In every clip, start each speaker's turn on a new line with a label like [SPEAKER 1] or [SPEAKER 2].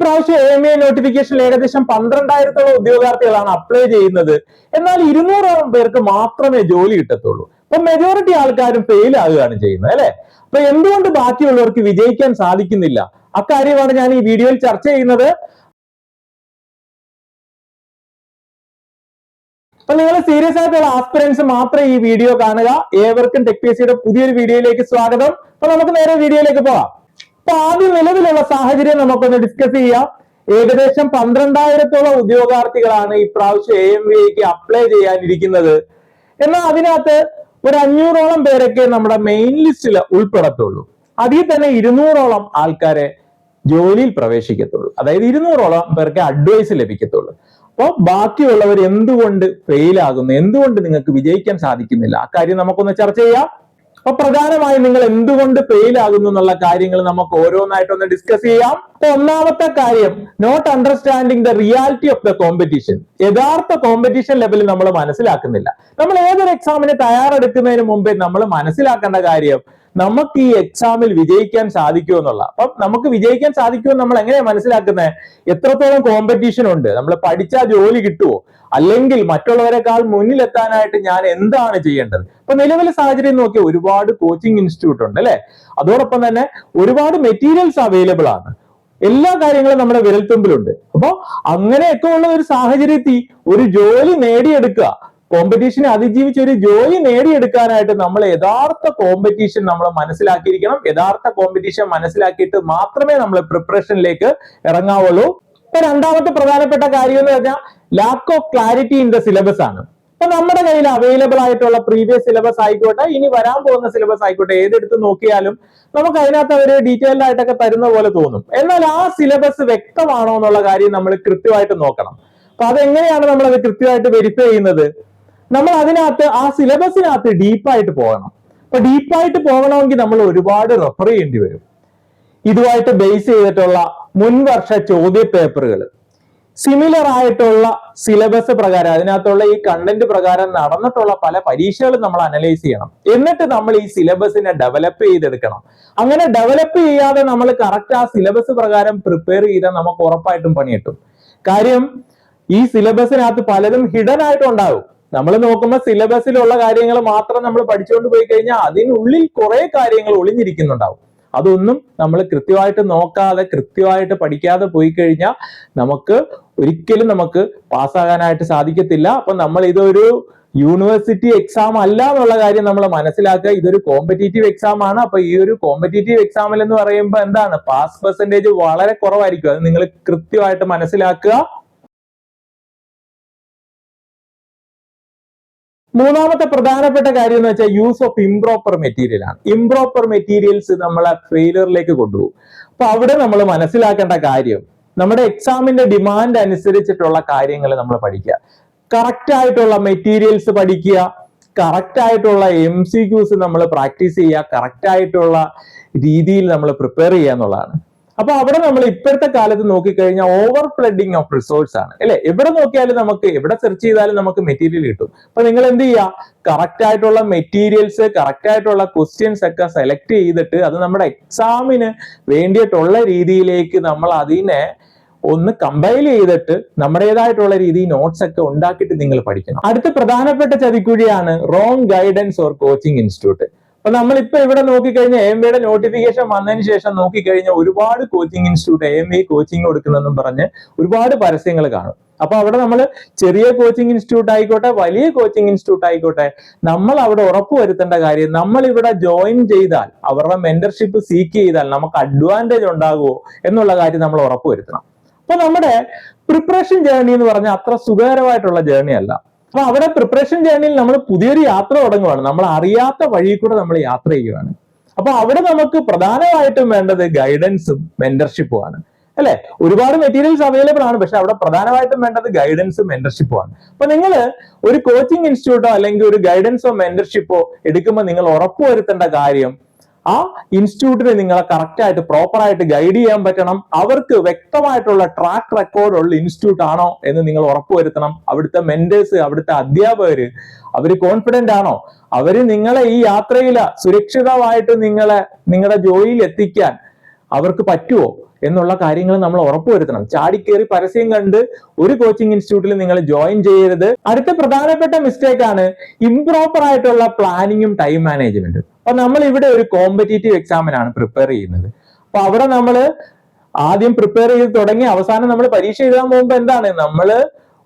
[SPEAKER 1] പ്രാവശ്യം AMA നോട്ടിഫിക്കേഷനിൽ ഏകദേശം 12,000-ഓളം ഉദ്യോഗാർത്ഥികളാണ് apply ചെയ്യുന്നത്. എന്നാൽ 200-ഓളം പേർക്ക് മാത്രമേ ജോലി കിട്ടത്തുള്ളൂ. അപ്പൊ മെജോറിറ്റി ആൾക്കാരും ഫെയിൽ ആവുകയാണ് ചെയ്യുന്നത്, അല്ലെ? അപ്പൊ എന്തുകൊണ്ട് ബാക്കിയുള്ളവർക്ക് വിജയിക്കാൻ സാധിക്കുന്നില്ല? അക്കാര്യമാണ് ഞാൻ ഈ വീഡിയോയിൽ ചർച്ച ചെയ്യുന്നത്. അപ്പൊ നിങ്ങൾ സീരിയസ് ആയിട്ടുള്ള ആസ്പിറൻസ് മാത്രം ഈ വീഡിയോ കാണുക. ഏവർക്കും ടെക്പിഎസ്സിയുടെ പുതിയൊരു വീഡിയോയിലേക്ക് സ്വാഗതം. അപ്പൊ നമുക്ക് നേരെ വീഡിയോയിലേക്ക് പോകാം. അപ്പൊ ആദ്യം നിലവിലുള്ള സാഹചര്യം നമുക്കൊന്ന് ഡിസ്കസ് ചെയ്യാം. ഏകദേശം 12,000-ഓളം ഉദ്യോഗാർത്ഥികളാണ് ഈ പ്രാവശ്യം AMVAക്ക് അപ്ലൈ ചെയ്യാനിരിക്കുന്നത്. എന്നാൽ അതിനകത്ത് ഒരു 500-ഓളം പേരൊക്കെ നമ്മുടെ മെയിൻ ലിസ്റ്റിൽ ഉൾപ്പെടത്തുള്ളൂ. അതിൽ തന്നെ 200-ഓളം ആൾക്കാരെ ജോലിയിൽ പ്രവേശിക്കത്തുള്ളൂ. അതായത് 200-ഓളം പേർക്ക് അഡ്വൈസ് ലഭിക്കത്തുള്ളൂ. അപ്പോൾ ബാക്കിയുള്ളവർ എന്തുകൊണ്ട് ഫെയിൽ ആകുന്നു, എന്തുകൊണ്ട് നിങ്ങൾക്ക് വിജയിക്കാൻ സാധിക്കുന്നില്ല, ആ കാര്യം നമുക്കൊന്ന് ചർച്ച ചെയ്യാം. അപ്പൊ പ്രധാനമായും നിങ്ങൾ എന്തുകൊണ്ട് ഫെയിൽ ആകുന്നു എന്നുള്ള കാര്യങ്ങൾ നമുക്ക് ഓരോന്നായിട്ടൊന്ന് ഡിസ്കസ് ചെയ്യാം. അപ്പൊ ഒന്നാമത്തെ കാര്യം, not understanding the reality of the competition. യഥാർത്ഥ കോമ്പറ്റീഷൻ ലെവൽ നമ്മൾ മനസ്സിലാക്കുന്നില്ല. നമ്മൾ ഏതൊരു എക്സാമിന് തയ്യാറെടുക്കുന്നതിന് മുമ്പേ നമ്മൾ മനസ്സിലാക്കേണ്ട കാര്യം, നമുക്ക് ഈ എക്സാമിൽ വിജയിക്കാൻ സാധിക്കുമോ എന്നുള്ള. അപ്പം നമുക്ക് വിജയിക്കാൻ സാധിക്കുമോ നമ്മൾ എങ്ങനെയാ മനസ്സിലാക്കുന്നത്? എത്രത്തോളം കോമ്പറ്റീഷൻ ഉണ്ട്, നമ്മൾ പഠിച്ചാൽ ജോലി കിട്ടുമോ, അല്ലെങ്കിൽ മറ്റുള്ളവരെക്കാൾ മുന്നിലെത്താനായിട്ട് ഞാൻ എന്താണ് ചെയ്യേണ്ടത്? ഇപ്പൊ നിലവിലെ സാഹചര്യം നോക്കിയാൽ ഒരുപാട് കോച്ചിങ് ഇൻസ്റ്റിറ്റ്യൂട്ട് ഉണ്ട്, അല്ലെ? അതോടൊപ്പം തന്നെ ഒരുപാട് മെറ്റീരിയൽസ് അവൈലബിൾ ആണ്. എല്ലാ കാര്യങ്ങളും നമ്മുടെ വിരൽത്തുമ്പിലുണ്ട്. അപ്പൊ അങ്ങനെയൊക്കെ ഉള്ള ഒരു സാഹചര്യത്തിൽ ഒരു ജോലി നേടിയെടുക്കുക, കോമ്പറ്റീഷനെ അതിജീവിച്ച് ഒരു ജോലി നേടിയെടുക്കാനായിട്ട് നമ്മൾ യഥാർത്ഥ കോമ്പറ്റീഷൻ നമ്മൾ മനസ്സിലാക്കിയിരിക്കണം. യഥാർത്ഥ കോമ്പറ്റീഷൻ മനസ്സിലാക്കിയിട്ട് മാത്രമേ നമ്മൾ പ്രിപ്പറേഷനിലേക്ക് ഇറങ്ങാവുള്ളൂ. ഇപ്പൊ രണ്ടാമത്തെ പ്രധാനപ്പെട്ട കാര്യം എന്ന് പറഞ്ഞാൽ lack of clarity in the syllabus ആണ്. അപ്പൊ നമ്മുടെ കയ്യിൽ അവൈലബിൾ ആയിട്ടുള്ള പ്രീവിയസ് സിലബസ് ആയിക്കോട്ടെ, ഇനി വരാൻ പോകുന്ന സിലബസ് ആയിക്കോട്ടെ, ഏതെടുത്ത് നോക്കിയാലും നമുക്ക് അതിനകത്ത് അവർ ഡീറ്റെയിൽഡ് ആയിട്ടൊക്കെ തരുന്ന പോലെ തോന്നും. എന്നാൽ ആ സിലബസ് വ്യക്തമാണോ എന്നുള്ള കാര്യം നമ്മൾ കൃത്യമായിട്ട് നോക്കണം. അപ്പൊ അതെങ്ങനെയാണ് നമ്മൾ അത് കൃത്യമായിട്ട് വെരിഫൈ ചെയ്യുന്നത്? നമ്മൾ അതിനകത്ത് ആ സിലബസിനകത്ത് ഡീപ്പായിട്ട് പോകണം. അപ്പൊ ഡീപ്പായിട്ട് പോകണമെങ്കിൽ നമ്മൾ ഒരുപാട് റെഫർ ചെയ്യേണ്ടി വരും. ഇതുമായിട്ട് ബേസ് ചെയ്തിട്ടുള്ള മുൻവർഷ ചോദ്യ പേപ്പറുകൾ, സിമിലർ ആയിട്ടുള്ള സിലബസ് പ്രകാരം, അതിനകത്തുള്ള ഈ കണ്ടന്റ് പ്രകാരം നടന്നിട്ടുള്ള പല പരീക്ഷകളും നമ്മൾ അനലൈസ് ചെയ്യണം. എന്നിട്ട് നമ്മൾ ഈ സിലബസിനെ ഡെവലപ്പ് ചെയ്തെടുക്കണം. അങ്ങനെ ഡെവലപ്പ് ചെയ്യാതെ നമ്മൾ കറക്റ്റ് ആ സിലബസ് പ്രകാരം പ്രിപ്പയർ ചെയ്താൽ നമുക്ക് ഉറപ്പായിട്ടും പണി കിട്ടും. കാര്യം ഈ സിലബസിനകത്ത് പലതും ഹിഡൻ ആയിട്ടുണ്ടാകും. നമ്മൾ നോക്കുമ്പോൾ സിലബസിലുള്ള കാര്യങ്ങൾ മാത്രം നമ്മൾ പഠിച്ചുകൊണ്ട് പോയി കഴിഞ്ഞാൽ അതിനുള്ളിൽ കുറെ കാര്യങ്ങൾ ഒളിഞ്ഞിരിക്കുന്നുണ്ടാവും. അതൊന്നും നമ്മൾ കൃത്യമായിട്ട് നോക്കാതെ, കൃത്യമായിട്ട് പഠിക്കാതെ പോയി കഴിഞ്ഞാൽ ഒരിക്കലും നമുക്ക് പാസ്സാകാനായിട്ട് സാധിക്കത്തില്ല. അപ്പൊ നമ്മൾ ഇതൊരു യൂണിവേഴ്സിറ്റി എക്സാം അല്ല എന്നുള്ള കാര്യം നമ്മൾ മനസ്സിലാക്കുക. ഇതൊരു കോമ്പറ്റീറ്റീവ് എക്സാം ആണ്. അപ്പൊ ഈ ഒരു കോമ്പറ്റീറ്റീവ് എക്സാമിൽ എന്ന് പറയുമ്പോൾ എന്താണ്, പാസ് പെർസെന്റേജ് വളരെ കുറവായിരിക്കും. അത് നിങ്ങൾ കൃത്യമായിട്ട് മനസ്സിലാക്കുക. മൂന്നാമത്തെ പ്രധാനപ്പെട്ട കാര്യം എന്ന് വെച്ചാൽ യൂസ് ഓഫ് ഇംപ്രോപ്പർ മെറ്റീരിയൽ ആണ്. ഇംപ്രോപ്പർ മെറ്റീരിയൽസ് നമ്മളെ ഫെയിലിയറിലേക്ക് കൊണ്ടുപോകും. അപ്പൊ അവിടെ നമ്മൾ മനസ്സിലാക്കേണ്ട കാര്യം, നമ്മുടെ എക്സാമിന്റെ ഡിമാൻഡ് അനുസരിച്ചിട്ടുള്ള കാര്യങ്ങൾ നമ്മൾ പഠിക്കുക, കറക്റ്റ് ആയിട്ടുള്ള മെറ്റീരിയൽസ് പഠിക്കുക, കറക്റ്റ് ആയിട്ടുള്ള MCQs നമ്മൾ പ്രാക്ടീസ് ചെയ്യുക, കറക്റ്റ് ആയിട്ടുള്ള രീതിയിൽ നമ്മൾ പ്രിപ്പയർ ചെയ്യുക എന്നുള്ളതാണ്. അപ്പൊ അവിടെ നമ്മൾ ഇപ്പോഴത്തെ കാലത്ത് നോക്കിക്കഴിഞ്ഞാൽ ഓവർ ഫ്ലഡിങ് ഓഫ് റിസോഴ്സ് ആണ്, അല്ലെ? എവിടെ നോക്കിയാലും നമുക്ക്, എവിടെ സെർച്ച് ചെയ്താലും നമുക്ക് മെറ്റീരിയൽ കിട്ടും. അപ്പൊ നിങ്ങൾ എന്ത് ചെയ്യുക, കറക്റ്റ് ആയിട്ടുള്ള മെറ്റീരിയൽസ്, കറക്റ്റ് ആയിട്ടുള്ള ക്വസ്റ്റ്യൻസ് ഒക്കെ സെലക്ട് ചെയ്തിട്ട് അത് നമ്മുടെ എക്സാമിന് വേണ്ടിയിട്ടുള്ള രീതിയിലേക്ക് നമ്മൾ അതിനെ ഒന്ന് കമ്പൈൽ ചെയ്തിട്ട് നമ്മുടേതായിട്ടുള്ള രീതിയിൽ നോട്ട്സ് ഒക്കെ ഉണ്ടാക്കിയിട്ട് നിങ്ങൾ പഠിക്കണം. അടുത്ത പ്രധാനപ്പെട്ട ചതിക്കുഴിയാണ് wrong guidance or coaching institute. അപ്പൊ നമ്മളിപ്പോ ഇവിടെ നോക്കിക്കഴിഞ്ഞാൽ AMVAയുടെ നോട്ടിഫിക്കേഷൻ വന്നതിന് ശേഷം നോക്കിക്കഴിഞ്ഞാൽ ഒരുപാട് കോച്ചിങ് ഇൻസ്റ്റിറ്റ്യൂട്ട് AMVA കോച്ചിങ് കൊടുക്കുന്നെന്നും പറഞ്ഞ് ഒരുപാട് പരസ്യങ്ങൾ കാണും. അപ്പൊ അവിടെ നമ്മൾ ചെറിയ കോച്ചിങ് ഇൻസ്റ്റിറ്റ്യൂട്ട് ആയിക്കോട്ടെ, വലിയ കോച്ചിങ് ഇൻസ്റ്റിറ്റ്യൂട്ട് ആയിക്കോട്ടെ, നമ്മൾ അവിടെ ഉറപ്പുവരുത്തേണ്ട കാര്യം, നമ്മൾ ഇവിടെ ജോയിൻ ചെയ്താൽ, അവരുടെ മെന്റർഷിപ്പ് സീക്ക് ചെയ്താൽ നമുക്ക് അഡ്വാൻറ്റേജ് ഉണ്ടാകുമോ എന്നുള്ള കാര്യം നമ്മൾ ഉറപ്പുവരുത്തണം. അപ്പൊ നമ്മുടെ പ്രിപ്പറേഷൻ ജേർണി എന്ന് പറഞ്ഞാൽ അത്ര സുഖകരമായിട്ടുള്ള ജേർണി അല്ല. അപ്പൊ അവിടെ പ്രിപ്പറേഷൻ ജേർണിയിൽ നമ്മൾ പുതിയൊരു യാത്ര തുടങ്ങുകയാണ്. നമ്മൾ അറിയാത്ത വഴി കൂടെ നമ്മൾ യാത്ര ചെയ്യുകയാണ്. അപ്പൊ അവിടെ നമുക്ക് പ്രധാനമായിട്ടും വേണ്ടത് ഗൈഡൻസും മെന്റർഷിപ്പും ആണ്, അല്ലെ? ഒരുപാട് മെറ്റീരിയൽസ് അവൈലബിൾ ആണ്, പക്ഷെ അവിടെ പ്രധാനമായിട്ടും വേണ്ടത് ഗൈഡൻസും മെന്റർഷിപ്പും ആണ്. അപ്പൊ നിങ്ങൾ ഒരു കോച്ചിങ് ഇൻസ്റ്റിറ്റ്യൂട്ടോ അല്ലെങ്കിൽ ഒരു ഗൈഡൻസോ മെന്റർഷിപ്പോ എടുക്കുമ്പോൾ നിങ്ങൾ ഉറപ്പുവരുത്തേണ്ട കാര്യം, ആ ഇൻസ്റ്റിറ്റ്യൂട്ടിനെ നിങ്ങളെ കറക്റ്റ് ആയിട്ട് പ്രോപ്പർ ആയിട്ട് ഗൈഡ് ചെയ്യാൻ പറ്റണം. അവർക്ക് വ്യക്തമായിട്ടുള്ള ട്രാക്ക് റെക്കോർഡ് ഉള്ള ഇൻസ്റ്റിറ്റ്യൂട്ട് ആണോ എന്ന് നിങ്ങൾ ഉറപ്പുവരുത്തണം. അവിടുത്തെ മെന്റേഴ്സ്, അവിടുത്തെ അധ്യാപകര്, അവര് കോൺഫിഡന്റ് ആണോ, അവര് നിങ്ങളെ ഈ യാത്രയിൽ സുരക്ഷിതമായിട്ട് നിങ്ങളുടെ ജോലിയിൽ എത്തിക്കാൻ അവർക്ക് പറ്റുമോ എന്നുള്ള കാര്യങ്ങൾ നമ്മൾ ഉറപ്പുവരുത്തണം. ചാടിക്കേറി പരസ്യം കണ്ട് ഒരു കോച്ചിങ് ഇൻസ്റ്റിറ്റ്യൂട്ടിൽ നിങ്ങൾ ജോയിൻ ചെയ്യരുത്. അടുത്ത പ്രധാനപ്പെട്ട മിസ്റ്റേക്ക് ആണ് ഇംപ്രോപ്പർ ആയിട്ടുള്ള പ്ലാനിങ്ങും ടൈം മാനേജ്മെന്റും. അപ്പൊ നമ്മൾ ഇവിടെ ഒരു കോമ്പറ്റീറ്റീവ് എക്സാമിനാണ് പ്രിപ്പയർ ചെയ്യുന്നത്. അപ്പൊ അവിടെ നമ്മൾ ആദ്യം പ്രിപ്പയർ ചെയ്ത് തുടങ്ങി അവസാനം നമ്മൾ പരീക്ഷ എഴുതാൻ പോകുമ്പോൾ എന്താണ്, നമ്മൾ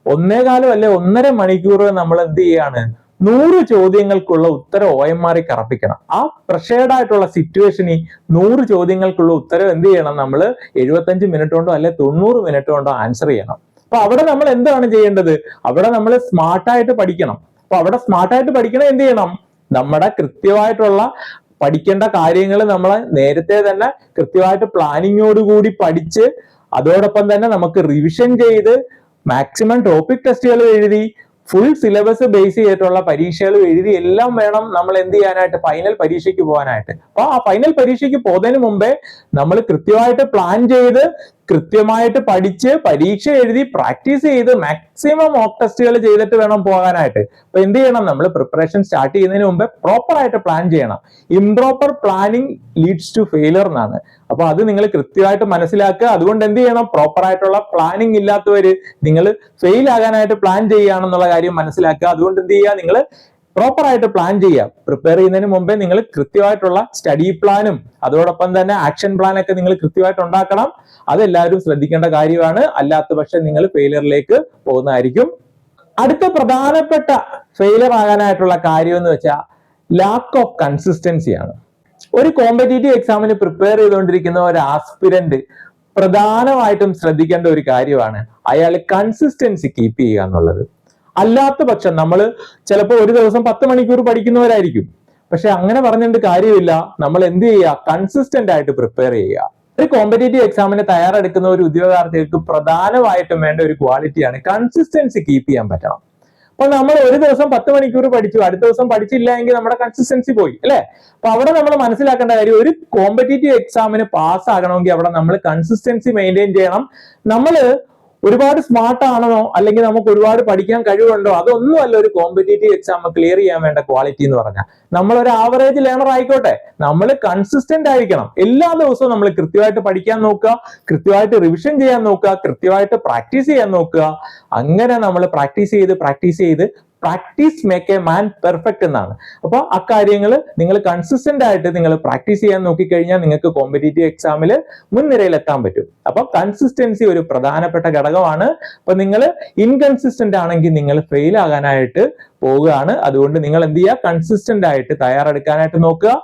[SPEAKER 1] 1.25 അല്ലെ 1.5 മണിക്കൂർ നമ്മൾ എന്ത് ചെയ്യാണ്, 100 ചോദ്യങ്ങൾക്കുള്ള ഉത്തരം OMR കറപ്പിക്കണം. ആ പ്രഷേർഡ് ആയിട്ടുള്ള സിറ്റുവേഷനിൽ 100 ചോദ്യങ്ങൾക്കുള്ള ഉത്തരം എന്ത് ചെയ്യണം, നമ്മൾ 75 മിനിറ്റ് കൊണ്ടോ അല്ലെ 90 മിനിറ്റ് കൊണ്ടോ ആൻസർ ചെയ്യണം. അപ്പൊ അവിടെ നമ്മൾ എന്താണ് ചെയ്യേണ്ടത്, അവിടെ നമ്മൾ സ്മാർട്ടായിട്ട് പഠിക്കണം. അപ്പൊ അവിടെ സ്മാർട്ടായിട്ട് പഠിക്കണം എന്ത് ചെയ്യണം, നമ്മുടെ കൃത്യമായിട്ടുള്ള പഠിക്കേണ്ട കാര്യങ്ങൾ നമ്മൾ നേരത്തെ തന്നെ കൃത്യമായിട്ട് പ്ലാനിങ്ങോടുകൂടി പഠിച്ച് അതോടൊപ്പം തന്നെ നമുക്ക് റിവിഷൻ ചെയ്ത് മാക്സിമം ടോപ്പിക് ടെസ്റ്റുകൾ എഴുതി ഫുൾ സിലബസ് ബേസ് ചെയ്തിട്ടുള്ള പരീക്ഷകൾ എഴുതി എല്ലാം വേണം നമ്മൾ എന്ത് ചെയ്യാനായിട്ട്, ഫൈനൽ പരീക്ഷയ്ക്ക് പോകാനായിട്ട്. അപ്പൊ ആ ഫൈനൽ പരീക്ഷയ്ക്ക് പോകുന്നതിന് മുമ്പേ നമ്മൾ കൃത്യമായിട്ട് പ്ലാൻ ചെയ്ത് കൃത്യമായിട്ട് പഠിച്ച് പരീക്ഷ എഴുതി പ്രാക്ടീസ് ചെയ്ത് മാക്സിമം മോക്ക് ടെസ്റ്റുകൾ ചെയ്തിട്ട് വേണം പോകാനായിട്ട്. അപ്പൊ എന്ത് ചെയ്യണം, നമ്മൾ പ്രിപ്പറേഷൻ സ്റ്റാർട്ട് ചെയ്യുന്നതിന് മുമ്പേ പ്രോപ്പർ ആയിട്ട് പ്ലാൻ ചെയ്യണം. Improper planning leads to failure എന്നാണ്. അപ്പൊ അത് നിങ്ങൾ കൃത്യമായിട്ട് മനസ്സിലാക്കുക. അതുകൊണ്ട് എന്ത് ചെയ്യണം, പ്രോപ്പർ ആയിട്ടുള്ള പ്ലാനിങ് ഇല്ലാത്തവര് നിങ്ങൾ ഫെയിൽ ആകാനായിട്ട് പ്ലാൻ ചെയ്യുകയാണെന്നുള്ള കാര്യം മനസ്സിലാക്കുക. അതുകൊണ്ട് എന്ത് ചെയ്യുക, നിങ്ങൾ പ്രോപ്പർ ആയിട്ട് പ്ലാൻ ചെയ്യുക. പ്രിപ്പയർ ചെയ്യുന്നതിന് മുമ്പേ നിങ്ങൾ കൃത്യമായിട്ടുള്ള സ്റ്റഡി പ്ലാനും അതോടൊപ്പം തന്നെ ആക്ഷൻ പ്ലാൻ ഒക്കെ നിങ്ങൾ കൃത്യമായിട്ട് ഉണ്ടാക്കണം. അതെല്ലാവരും ശ്രദ്ധിക്കേണ്ട കാര്യമാണ്. അല്ലാത്ത പക്ഷം നിങ്ങൾ ഫെയിലിയറിലേക്ക് പോകുന്നതായിരിക്കും. അടുത്ത പ്രധാനപ്പെട്ട ഫെയിലിയർ ആകാനായിട്ടുള്ള കാര്യം എന്ന് വെച്ചാൽ ലാക്ക് ഓഫ് കൺസിസ്റ്റൻസിയാണ്. ഒരു കോമ്പറ്റീറ്റീവ് എക്സാമിന് പ്രിപ്പയർ ചെയ്തുകൊണ്ടിരിക്കുന്ന ഒരു ആസ്പിരന്റ് പ്രധാനമായിട്ടും ശ്രദ്ധിക്കേണ്ട ഒരു കാര്യമാണ് അയാൾ കൺസിസ്റ്റൻസി കീപ്പ് ചെയ്യുക എന്നുള്ളത്. അല്ലാത്ത പക്ഷം നമ്മൾ ചിലപ്പോൾ ഒരു ദിവസം 10 മണിക്കൂർ പഠിക്കുന്നവരായിരിക്കും. പക്ഷെ അങ്ങനെ പറഞ്ഞിട്ട് കാര്യമില്ല. നമ്മൾ എന്ത് ചെയ്യുക, കൺസിസ്റ്റന്റ് ആയിട്ട് പ്രിപ്പയർ ചെയ്യുക. ഒരു കോമ്പറ്റീറ്റീവ് എക്സാമിന് തയ്യാറെടുക്കുന്ന ഒരു ഉദ്യോഗാർത്ഥികൾക്ക് പ്രധാനമായിട്ടും വേണ്ട ഒരു ക്വാളിറ്റിയാണ് കൺസിസ്റ്റൻസി കീപ്പ് ചെയ്യാൻ പറ്റണം. അപ്പൊ നമ്മൾ ഒരു ദിവസം 10 മണിക്കൂർ പഠിച്ചു, അടുത്ത ദിവസം പഠിച്ചില്ല എങ്കിൽ നമ്മുടെ കൺസിസ്റ്റൻസി പോയി അല്ലെ. അപ്പൊ അവിടെ നമ്മൾ മനസ്സിലാക്കേണ്ട കാര്യം, ഒരു കോമ്പറ്റീറ്റീവ് എക്സാമിന് പാസ് ആകണമെങ്കിൽ അവിടെ നമ്മൾ കൺസിസ്റ്റൻസി മെയിൻറ്റെയിൻ ചെയ്യണം. നമ്മൾ ഒരുപാട് സ്മാർട്ട് ആണെന്നോ അല്ലെങ്കിൽ നമുക്ക് ഒരുപാട് പഠിക്കാൻ കഴിവുണ്ടോ അതൊന്നും അല്ല ഒരു കോമ്പറ്റീറ്റീവ് എക്സാം ക്ലിയർ ചെയ്യാൻ വേണ്ട ക്വാളിറ്റി എന്ന് പറഞ്ഞാൽ. നമ്മൾ ഒരു ആവറേജ് ലേണർ ആയിക്കോട്ടെ, നമ്മൾ കൺസിസ്റ്റന്റ് ആയിരിക്കണം. എല്ലാ ദിവസവും നമ്മൾ കൃത്യമായിട്ട് പഠിക്കാൻ നോക്കുക, കൃത്യമായിട്ട് റിവിഷൻ ചെയ്യാൻ നോക്കുക, കൃത്യമായിട്ട് പ്രാക്ടീസ് ചെയ്യാൻ നോക്കുക. അങ്ങനെ നമ്മൾ പ്രാക്ടീസ് ചെയ്ത് practice make a man perfect എന്നാണ്. അപ്പൊ അക്കാര്യങ്ങൾ നിങ്ങൾ കൺസിസ്റ്റന്റ് ആയിട്ട് നിങ്ങൾ പ്രാക്ടീസ് ചെയ്യാൻ നോക്കിക്കഴിഞ്ഞാൽ നിങ്ങൾക്ക് കോമ്പറ്റീറ്റീവ് എക്സാമിൽ മുൻനിരയിൽ എത്താൻ പറ്റും. അപ്പൊ കൺസിസ്റ്റൻസി ഒരു പ്രധാനപ്പെട്ട ഘടകമാണ്. അപ്പൊ നിങ്ങൾ ഇൻകൺസിസ്റ്റന്റ് ആണെങ്കിൽ നിങ്ങൾ ഫെയിൽ ആകാനായിട്ട് പോവുകയാണ്. അതുകൊണ്ട് നിങ്ങൾ എന്ത് ചെയ്യുക, കൺസിസ്റ്റന്റ് ആയിട്ട് തയ്യാറെടുക്കാനായിട്ട് നോക്കുക.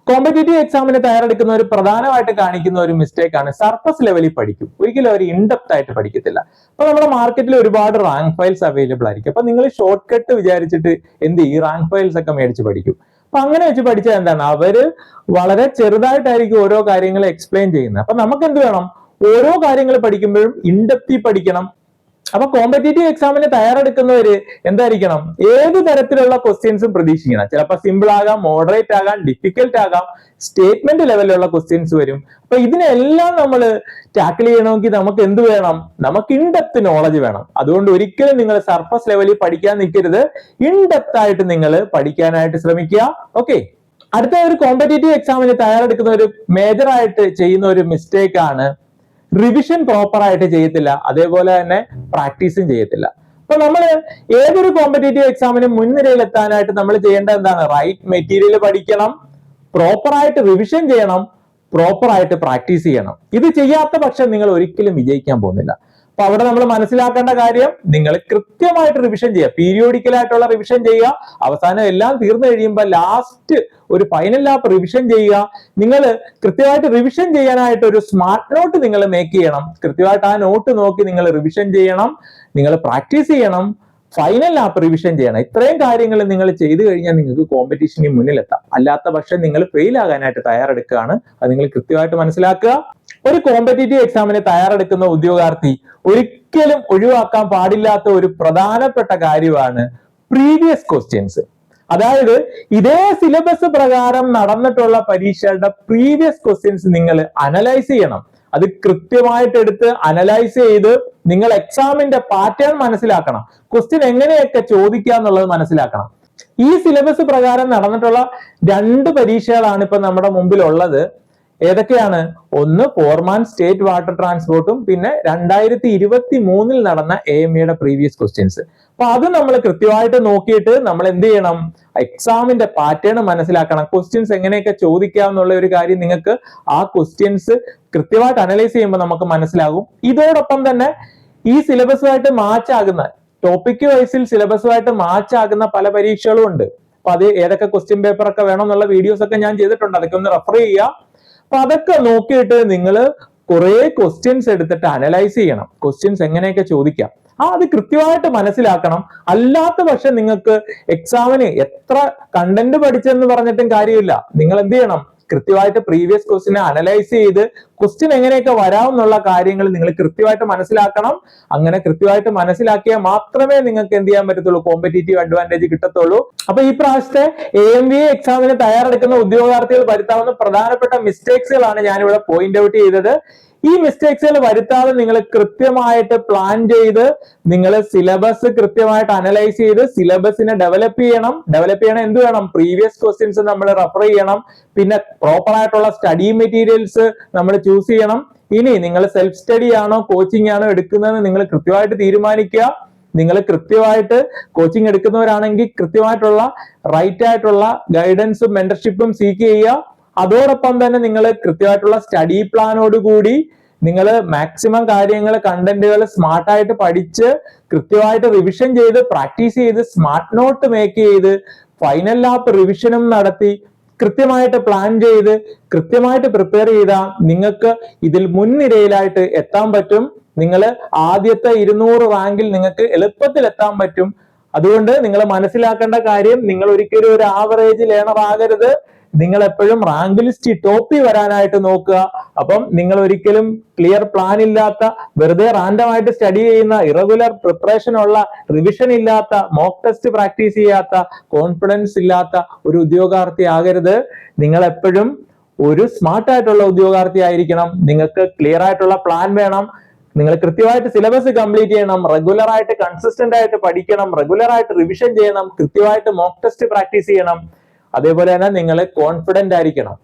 [SPEAKER 1] കോമ്പറ്റീറ്റീവ് എക്സാമിന് തയ്യാറെടുക്കുന്ന ഒരു പ്രധാനമായിട്ട് കാണിക്കുന്ന ഒരു മിസ്റ്റേക്ക് ആണ് സർഫസ് ലെവലിൽ പഠിക്കും, ഒരിക്കലും അവർ ഇൻഡെപ്ത് ആയിട്ട് പഠിക്കത്തില്ല. അപ്പൊ നമ്മുടെ മാർക്കറ്റിൽ ഒരുപാട് റാങ്ക് ഫയൽസ് അവൈലബിൾ ആയിരിക്കും. അപ്പൊ നിങ്ങൾ ഷോർട്ട് കട്ട് വിചാരിച്ചിട്ട് എന്ത് ചെയ്യും, റാങ്ക് ഫയൽസ് ഒക്കെ മേടിച്ച് പഠിക്കും. അപ്പൊ അങ്ങനെ വെച്ച് പഠിച്ചാൽ എന്താണ്, അവര് വളരെ ചെറുതായിട്ടായിരിക്കും ഓരോ കാര്യങ്ങൾ എക്സ്പ്ലെയിൻ ചെയ്യുന്നത്. അപ്പൊ നമുക്ക് എന്ത് വേണം, ഓരോ കാര്യങ്ങൾ പഠിക്കുമ്പോഴും ഇൻഡെപ്തി പഠിക്കണം. അപ്പൊ കോമ്പറ്റീറ്റീവ് എക്സാമിന് തയ്യാറെടുക്കുന്നവര് എന്തായിരിക്കണം, ഏത് തരത്തിലുള്ള ക്വസ്റ്റ്യൻസും പ്രതീക്ഷിക്കണം. ചിലപ്പോൾ സിമ്പിൾ ആകാം, മോഡറേറ്റ് ആകാം, ഡിഫിക്കൽട്ട് ആകാം, സ്റ്റേറ്റ്മെന്റ് ലെവലിലുള്ള ക്വസ്റ്റ്യൻസ് വരും. അപ്പൊ ഇതിനെല്ലാം നമ്മൾ ടാക്കിൾ ചെയ്യണമെങ്കിൽ നമുക്ക് എന്ത് വേണം, നമുക്ക് ഇൻഡെപ്ത് നോളജ് വേണം. അതുകൊണ്ട് ഒരിക്കലും നിങ്ങൾ സർഫസ് ലെവലിൽ പഠിക്കാൻ നിൽക്കരുത്, ഇൻഡെപ്ത് ആയിട്ട് നിങ്ങൾ പഠിക്കാനായിട്ട് ശ്രമിക്കുക. ഓക്കെ, അടുത്ത ഒരു കോമ്പറ്റീറ്റീവ് എക്സാമിന് തയ്യാറെടുക്കുന്ന ഒരു മേജർ ആയിട്ട് ചെയ്യുന്ന ഒരു മിസ്റ്റേക്ക് ആണ് റിവിഷൻ പ്രോപ്പർ ആയിട്ട് ചെയ്യത്തില്ല, അതേപോലെ തന്നെ പ്രാക്ടീസും ചെയ്യത്തില്ല. അപ്പൊ നമ്മൾ ഏതൊരു കോമ്പറ്റീറ്റീവ് എക്സാമിന് മുൻനിരയിൽ എത്താനായിട്ട് നമ്മൾ ചെയ്യേണ്ടത് എന്താണ്, റൈറ്റ് മെറ്റീരിയൽ പഠിക്കണം, പ്രോപ്പർ ആയിട്ട് റിവിഷൻ ചെയ്യണം, പ്രോപ്പർ ആയിട്ട് പ്രാക്ടീസ് ചെയ്യണം. ഇത് ചെയ്യാത്ത പക്ഷം നിങ്ങൾ ഒരിക്കലും വിജയിക്കാൻ പോകുന്നില്ല. അപ്പൊ അവിടെ നമ്മൾ മനസ്സിലാക്കേണ്ട കാര്യം, നിങ്ങൾ കൃത്യമായിട്ട് റിവിഷൻ ചെയ്യുക, പീരിയോഡിക്കൽ ആയിട്ടുള്ള റിവിഷൻ ചെയ്യുക. അവസാനം എല്ലാം തീർന്നു കഴിയുമ്പോൾ ലാസ്റ്റ് ഒരു ഫൈനൽ ലാപ്പ് റിവിഷൻ ചെയ്യുക. നിങ്ങൾ കൃത്യമായിട്ട് റിവിഷൻ ചെയ്യാനായിട്ട് ഒരു സ്മാർട്ട് നോട്ട് നിങ്ങൾ മേക്ക് ചെയ്യണം. കൃത്യമായിട്ട് ആ നോട്ട് നോക്കി നിങ്ങൾ റിവിഷൻ ചെയ്യണം, നിങ്ങൾ പ്രാക്ടീസ് ചെയ്യണം, ഫൈനൽ ലാപ്പ് റിവിഷൻ ചെയ്യണം. ഇത്രയും കാര്യങ്ങൾ നിങ്ങൾ ചെയ്തു കഴിഞ്ഞാൽ നിങ്ങൾക്ക് കോമ്പറ്റീഷനിൽ മുന്നിലെത്താം. അല്ലാത്ത പക്ഷം നിങ്ങൾ ഫെയിൽ ആകാനായിട്ട് തയ്യാറെടുക്കുകയാണ്. അത് നിങ്ങൾ കൃത്യമായിട്ട് മനസ്സിലാക്കുക. ഒരു കോമ്പറ്റീറ്റീവ് എക്സാമിന് തയ്യാറെടുക്കുന്ന ഉദ്യോഗാർത്ഥി ഒരിക്കലും ഒഴിവാക്കാൻ പാടില്ലാത്ത ഒരു പ്രധാനപ്പെട്ട കാര്യമാണ് പ്രീവിയസ് ക്വസ്റ്റ്യൻസ്. അതായത് ഇതേ സിലബസ് പ്രകാരം നടന്നിട്ടുള്ള പരീക്ഷകളുടെ പ്രീവിയസ് ക്വസ്റ്റ്യൻസ് നിങ്ങൾ അനലൈസ് ചെയ്യണം. അത് കൃത്യമായിട്ട് എടുത്ത് അനലൈസ് ചെയ്ത് നിങ്ങൾ എക്സാമിന്റെ പാറ്റേൺ മനസ്സിലാക്കണം. ക്വസ്റ്റ്യൻ എങ്ങനെയൊക്കെ ചോദിക്കുക എന്നുള്ളത് മനസ്സിലാക്കണം. ഈ സിലബസ് പ്രകാരം നടന്നിട്ടുള്ള 2 പരീക്ഷകളാണ് ഇപ്പൊ നമ്മുടെ മുമ്പിൽ ഉള്ളത്. ഏതൊക്കെയാണ്? ഒന്ന് ഫോർമാൻ സ്റ്റേറ്റ് വാട്ടർ ട്രാൻസ്പോർട്ടും പിന്നെ 2023 നടന്ന AMEയുടെ പ്രീവിയസ് ക്വസ്റ്റ്യൻസ്. അപ്പൊ അത് നമ്മൾ കൃത്യമായിട്ട് നോക്കിയിട്ട് നമ്മൾ എന്ത് ചെയ്യണം? എക്സാമിന്റെ പാറ്റേൺ മനസ്സിലാക്കണം. ക്വസ്റ്റ്യൻസ് എങ്ങനെയൊക്കെ ചോദിക്കാം എന്നുള്ള ഒരു കാര്യം നിങ്ങൾക്ക് ആ ക്വസ്റ്റ്യൻസ് കൃത്യമായിട്ട് അനലൈസ് ചെയ്യുമ്പോൾ നമുക്ക് മനസ്സിലാകും. ഇതോടൊപ്പം തന്നെ ഈ സിലബസുമായിട്ട് മാച്ച് ആകുന്ന ടോപ്പിക് വൈസിൽ സിലബസുമായിട്ട് മാച്ച് ആകുന്ന പല പരീക്ഷകളും ഉണ്ട്. അപ്പൊ അത് ഏതൊക്കെ ക്വസ്റ്റ്യൻ പേപ്പർ ഒക്കെ വേണം എന്നുള്ള വീഡിയോസ് ഒക്കെ ഞാൻ ചെയ്തിട്ടുണ്ട്. അതൊക്കെ ഒന്ന് റെഫർ ചെയ്യുക. അപ്പൊ അതൊക്കെ നോക്കിയിട്ട് നിങ്ങൾ കുറെ ക്വസ്റ്റ്യൻസ് എടുത്തിട്ട് അനലൈസ് ചെയ്യണം. ക്വസ്റ്റ്യൻസ് എങ്ങനെയൊക്കെ ചോദിക്കാം അത് കൃത്യമായിട്ട് മനസ്സിലാക്കണം. അല്ലാത്ത പക്ഷം നിങ്ങൾക്ക് എക്സാമിന് എത്ര കണ്ടന്റ് പഠിച്ചെന്ന് പറഞ്ഞിട്ടും കാര്യമില്ല. നിങ്ങൾ എന്ത് ചെയ്യണം? കൃത്യമായിട്ട് പ്രീവിയസ് ക്വസ്റ്റിനെ അനലൈസ് ചെയ്ത് ക്വസ്റ്റ്യൻ എങ്ങനെയൊക്കെ വരാമെന്നുള്ള കാര്യങ്ങൾ നിങ്ങൾ കൃത്യമായിട്ട് മനസ്സിലാക്കണം. അങ്ങനെ കൃത്യമായിട്ട് മനസ്സിലാക്കിയാൽ മാത്രമേ നിങ്ങൾക്ക് എന്ത് ചെയ്യാൻ പറ്റത്തുള്ളൂ? കോമ്പറ്റീറ്റീവ് അഡ്വാൻറ്റേജ് കിട്ടത്തുള്ളൂ. അപ്പൊ ഈ പ്രാവശ്യത്തെ AMVA എക്സാമിന് തയ്യാറെടുക്കുന്ന ഉദ്യോഗാർത്ഥികൾ വരുത്താവുന്ന പ്രധാനപ്പെട്ട മിസ്റ്റേക്സുകളാണ് ഞാനിവിടെ പോയിന്റ് ഔട്ട് ചെയ്തത്. ഈ മിസ്റ്റേക്സുകൾ വരുത്താതെ നിങ്ങൾ കൃത്യമായിട്ട് പ്ലാൻ ചെയ്ത് നിങ്ങൾ സിലബസ് കൃത്യമായിട്ട് അനലൈസ് ചെയ്ത് സിലബസിനെ ഡെവലപ്പ് ചെയ്യണം. എന്ത് വേണം? പ്രീവിയസ് ക്വസ്റ്റ്യൻസ് നമ്മൾ റെഫർ ചെയ്യണം. പിന്നെ പ്രോപ്പർ ആയിട്ടുള്ള സ്റ്റഡി മെറ്റീരിയൽസ് നമ്മൾ ചൂസ് ചെയ്യണം. ഇനി നിങ്ങൾ സെൽഫ് സ്റ്റഡി ആണോ കോച്ചിങ് ആണോ എടുക്കുന്നതെന്ന് നിങ്ങൾ കൃത്യമായിട്ട് തീരുമാനിക്കുക. നിങ്ങൾ കൃത്യമായിട്ട് കോച്ചിങ് എടുക്കുന്നവരാണെങ്കിൽ കൃത്യമായിട്ടുള്ള റൈറ്റ് ആയിട്ടുള്ള ഗൈഡൻസും മെന്റർഷിപ്പും സീക്ക് ചെയ്യുക. അതോടൊപ്പം തന്നെ നിങ്ങൾ കൃത്യമായിട്ടുള്ള സ്റ്റഡി പ്ലാനോട് കൂടി നിങ്ങൾ മാക്സിമം കാര്യങ്ങൾ കണ്ടന്റുകൾ സ്മാർട്ടായിട്ട് പഠിച്ച് കൃത്യമായിട്ട് റിവിഷൻ ചെയ്ത് പ്രാക്ടീസ് ചെയ്ത് സ്മാർട്ട് നോട്ട് മേക്ക് ചെയ്ത് ഫൈനൽ ലാപ്പ് റിവിഷനും നടത്തി കൃത്യമായിട്ട് പ്ലാൻ ചെയ്ത് കൃത്യമായിട്ട് പ്രിപ്പയർ ചെയ്താൽ നിങ്ങൾക്ക് ഇതിൽ മുൻനിരയിലായിട്ട് എത്താൻ പറ്റും. നിങ്ങൾ ആദ്യത്തെ 200 റാങ്കിൽ നിങ്ങൾക്ക് എളുപ്പത്തിൽ എത്താൻ പറ്റും. അതുകൊണ്ട് നിങ്ങൾ മനസ്സിലാക്കേണ്ട കാര്യം, നിങ്ങൾ ഒരിക്കലും ഒരു ആവറേജ് ലേണർ ആകരുത്. നിങ്ങൾ എപ്പോഴും റാങ്ക് ലിസ്റ്റ് ടോപ്പിൽ വരാനായിട്ട് നോക്കുക. അപ്പം നിങ്ങൾ ഒരിക്കലും ക്ലിയർ പ്ലാൻ ഇല്ലാത്ത, വെറുതെ റാൻഡമായിട്ട് സ്റ്റഡി ചെയ്യുന്ന, ഇറഗുലർ പ്രിപ്പറേഷൻ ഉള്ള, റിവിഷൻ ഇല്ലാത്ത, മോക്ക് ടെസ്റ്റ് പ്രാക്ടീസ് ചെയ്യാത്ത, കോൺഫിഡൻസ് ഇല്ലാത്ത ഒരു ഉദ്യോഗാർത്ഥി ആകരുത്. നിങ്ങൾ എപ്പോഴും ഒരു സ്മാർട്ട് ആയിട്ടുള്ള ഉദ്യോഗാർത്ഥി ആയിരിക്കണം. നിങ്ങൾക്ക് ക്ലിയർ ആയിട്ടുള്ള പ്ലാൻ വേണം. നിങ്ങൾ കൃത്യമായിട്ട് സിലബസ് കംപ്ലീറ്റ് ചെയ്യണം. റെഗുലർ ആയിട്ട് കൺസിസ്റ്റന്റ് ആയിട്ട് പഠിക്കണം. റെഗുലർ ആയിട്ട് റിവിഷൻ ചെയ്യണം. കൃത്യമായിട്ട് മോക്ക് ടെസ്റ്റ് പ്രാക്ടീസ് ചെയ്യണം. അതേപോലെ തന്നെ നിങ്ങൾ കോൺഫിഡന്റ് ആയിരിക്കണം.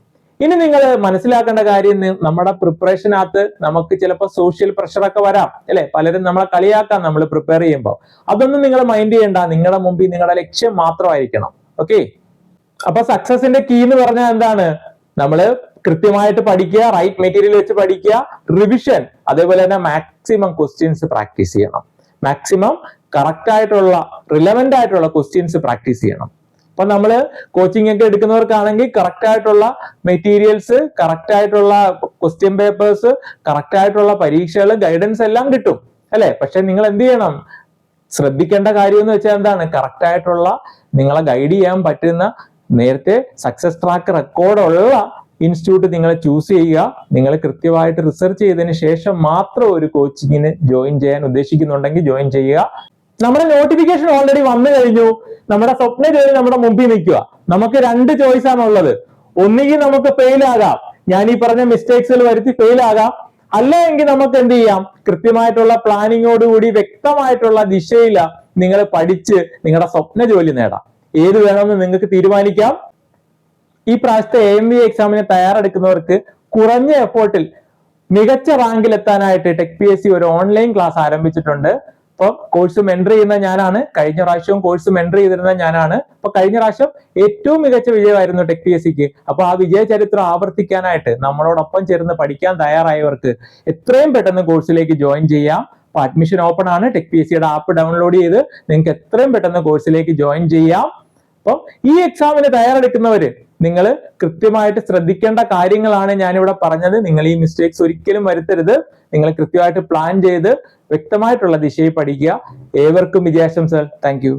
[SPEAKER 1] ഇനി നിങ്ങൾ മനസ്സിലാക്കേണ്ട കാര്യം, നമ്മുടെ പ്രിപ്പറേഷനകത്ത് നമുക്ക് ചിലപ്പോൾ സോഷ്യൽ പ്രഷറൊക്കെ വരാം അല്ലെ? പലരും നമ്മളെ കളിയാക്കാം നമ്മൾ പ്രിപ്പയർ ചെയ്യുമ്പോൾ. അതൊന്നും നിങ്ങൾ മൈൻഡ് ചെയ്യണ്ട. നിങ്ങളുടെ മുമ്പിൽ നിങ്ങളുടെ ലക്ഷ്യം മാത്രമായിരിക്കണം. ഓക്കെ? അപ്പൊ സക്സസിന്റെ കീ എന്ന് പറഞ്ഞാൽ എന്താണ്? നമ്മള് കൃത്യമായിട്ട് പഠിക്കുക, റൈറ്റ് മെറ്റീരിയൽ വെച്ച് പഠിക്കുക, റിവിഷൻ, അതേപോലെ തന്നെ മാക്സിമം ക്വസ്റ്റ്യൻസ് പ്രാക്ടീസ് ചെയ്യണം. മാക്സിമം കറക്റ്റ് ആയിട്ടുള്ള റിലവന്റ് ആയിട്ടുള്ള ക്വസ്റ്റ്യൻസ് പ്രാക്ടീസ് ചെയ്യണം. അപ്പൊ നമ്മള് കോച്ചിങ് ഒക്കെ എടുക്കുന്നവർക്കാണെങ്കിൽ കറക്റ്റ് ആയിട്ടുള്ള മെറ്റീരിയൽസ്, കറക്റ്റ് ആയിട്ടുള്ള ക്വസ്റ്റ്യൻ പേപ്പേഴ്സ്, കറക്റ്റ് ആയിട്ടുള്ള പരീക്ഷകൾ, ഗൈഡൻസ് എല്ലാം കിട്ടും അല്ലെ? പക്ഷെ നിങ്ങൾ എന്ത് ചെയ്യണം? ശ്രദ്ധിക്കേണ്ട കാര്യം എന്ന് വെച്ചാൽ എന്താണ്? കറക്റ്റ് ആയിട്ടുള്ള നിങ്ങളെ ഗൈഡ് ചെയ്യാൻ പറ്റുന്ന, നേരത്തെ സക്സസ് ട്രാക്ക് റെക്കോർഡുള്ള ഇൻസ്റ്റിറ്റ്യൂട്ട് നിങ്ങൾ ചൂസ് ചെയ്യുക. നിങ്ങൾ കൃത്യമായിട്ട് റിസർച്ച് ചെയ്തതിന് ശേഷം മാത്രം ഒരു കോച്ചിങ്ങിന് ജോയിൻ ചെയ്യാൻ ഉദ്ദേശിക്കുന്നുണ്ടെങ്കിൽ ജോയിൻ ചെയ്യുക. നമ്മുടെ നോട്ടിഫിക്കേഷൻ ഓൾറെഡി വന്നു കഴിഞ്ഞു. നമ്മുടെ സ്വപ്ന ജോലി നമ്മുടെ മുമ്പിൽ നിൽക്കുക. നമുക്ക് 2 ചോയ്സ് ആണ് ഉള്ളത്. ഒന്നുകിൽ നമുക്ക് ഫെയിൽ ആകാം, ഞാൻ ഈ പറഞ്ഞ മിസ്റ്റേക്സുകൾ വരുത്തി ഫെയിൽ ആകാം. അല്ല എങ്കിൽ നമുക്ക് എന്ത് ചെയ്യാം? കൃത്യമായിട്ടുള്ള പ്ലാനിങ്ങോടുകൂടി വ്യക്തമായിട്ടുള്ള ദിശയിൽ നിങ്ങൾ പഠിച്ച് നിങ്ങളുടെ സ്വപ്ന ജോലി നേടാം. ഏത് വേണമെന്ന് നിങ്ങൾക്ക് തീരുമാനിക്കാം. ഈ പ്രാവശ്യത്തെ AMVA എക്സാമിന് തയ്യാറെടുക്കുന്നവർക്ക് കുറഞ്ഞ എഫേർട്ടിൽ മികച്ച റാങ്കിൽ എത്താനായിട്ട് ടെക് PSC ഒരു ഓൺലൈൻ ക്ലാസ് ആരംഭിച്ചിട്ടുണ്ട്. അപ്പൊ കോഴ്സ് മെന്റർ ചെയ്യുന്ന ഞാനാണ്. കഴിഞ്ഞ പ്രാവശ്യവും കോഴ്സ് മെന്റർ ചെയ്തിരുന്ന ഞാനാണ്. അപ്പൊ കഴിഞ്ഞ പ്രാവശ്യം ഏറ്റവും മികച്ച വിജയമായിരുന്നു ടെക് PSCക്ക്. അപ്പൊ ആ വിജയ ചരിത്രം ആവർത്തിക്കാനായിട്ട് നമ്മളോടൊപ്പം ചേർന്ന് പഠിക്കാൻ തയ്യാറായവർക്ക് എത്രയും പെട്ടെന്ന് കോഴ്സിലേക്ക് ജോയിൻ ചെയ്യാം. അപ്പൊ അഡ്മിഷൻ ഓപ്പൺ ആണ്. ടെക് PSCയുടെ ആപ്പ് ഡൗൺലോഡ് ചെയ്ത് നിങ്ങൾക്ക് എത്രയും പെട്ടെന്ന് കോഴ്സിലേക്ക് ജോയിൻ ചെയ്യാം. അപ്പം ഈ എക്സാമിന് തയ്യാറെടുക്കുന്നവര് നിങ്ങൾ കൃത്യമായിട്ട് ശ്രദ്ധിക്കേണ്ട കാര്യങ്ങളാണ് ഞാനിവിടെ പറഞ്ഞത്. നിങ്ങൾ ഈ മിസ്റ്റേക്സ് ഒരിക്കലും വരുത്തരുത്. നിങ്ങൾ കൃത്യമായിട്ട് പ്ലാൻ ചെയ്ത് വ്യക്തമായിട്ടുള്ള ദിശയിൽ പഠിക്കുക. ഏവർക്കും വിജയാശംസകൾ. Thank you.